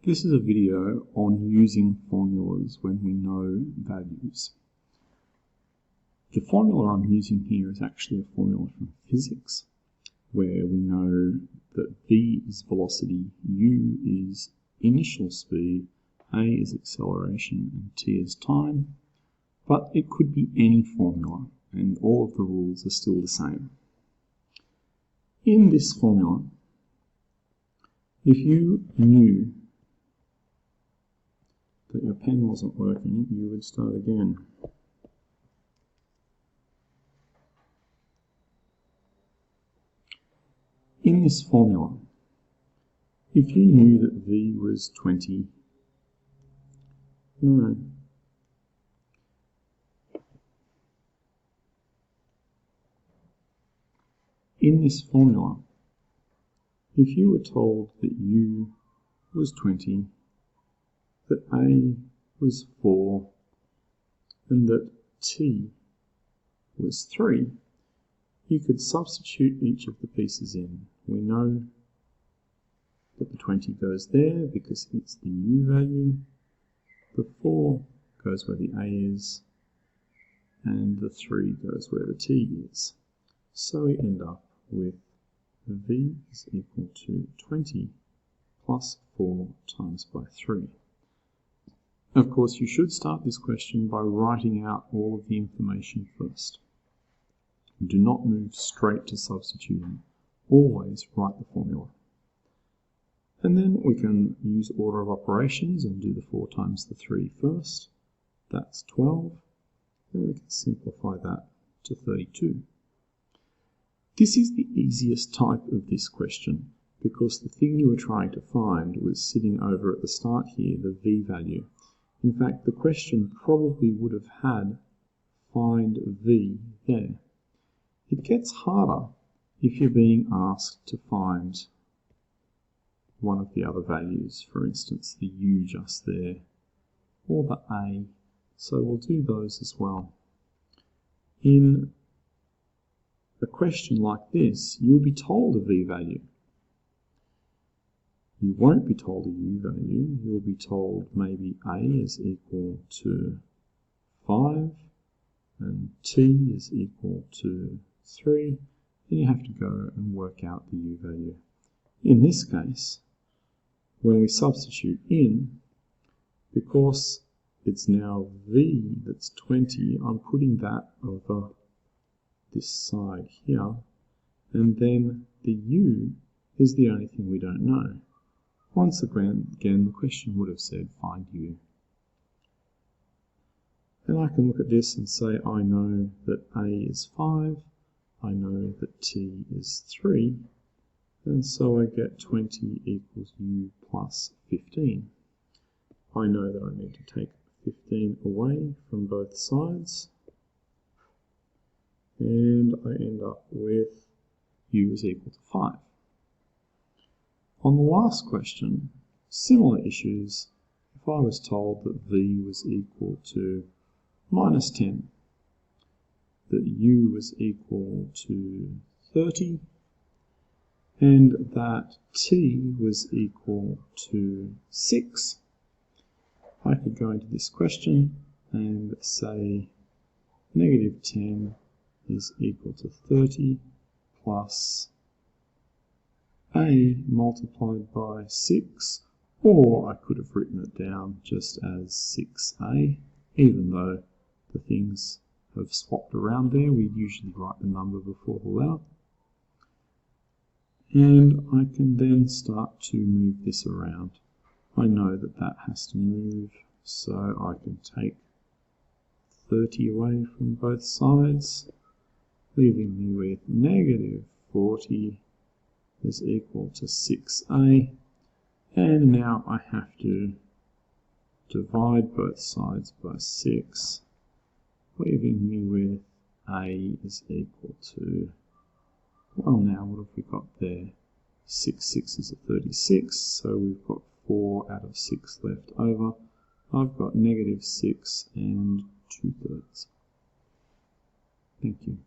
This is a video on using formulas when we know values. The formula I'm using here is actually a formula from physics, where we know that v is velocity, u is initial speed, a is acceleration, and t is time. But it could be any formula, and all of the rules are still the same. In this formula, if you knew that your pen wasn't working, you would start again. In this formula, if you knew that v was 20, in this formula, if you were told that u was 20, that a was 4, and that t was 3, you could substitute each of the pieces in. We know that the 20 goes there because it's the u value, the 4 goes where the a is, and the 3 goes where the t is. So we end up with v is equal to 20 plus 4 times by 3. Of course, you should start this question by writing out all of the information first. Do not move straight to substituting. Always write the formula. And then we can use order of operations and do the 4 times the 3 first. That's 12. Then we can simplify that to 32. This is the easiest type of this question because the thing you were trying to find was sitting over at the start here, the v value. In fact, the question probably would have had find v there. It gets harder if you're being asked to find one of the other values, for instance, the u just there, or the a, so we'll do those as well. In a question like this, you'll be told a v value. You won't be told a u value, you'll be told maybe a is equal to 5 and t is equal to 3, then you have to go and work out the u value. In this case, when we substitute in, because it's now v that's 20, I'm putting that over this side here, and then the u is the only thing we don't know. Once again, the question would have said find u. And I can look at this and say I know that a is 5, I know that t is 3, and so I get 20 equals u plus 15. I know that I need to take 15 away from both sides, and I end up with u is equal to 5. On the last question, similar issues, if I was told that v was equal to minus 10, that u was equal to 30, and that t was equal to 6, I could go into this question and say negative 10 is equal to 30 plus a multiplied by 6, or I could have written it down just as 6a, even though the things have swapped around there. We usually write the number before the letter. And I can then start to move this around. I know that that has to move, so I can take 30 away from both sides, leaving me with negative 40 is equal to 6a, and now I have to divide both sides by 6, leaving me with a is equal to, well, now what have we got there? 6 sixes are 36, so we've got 4 out of 6 left over. I've got negative 6 and 2/3. Thank you.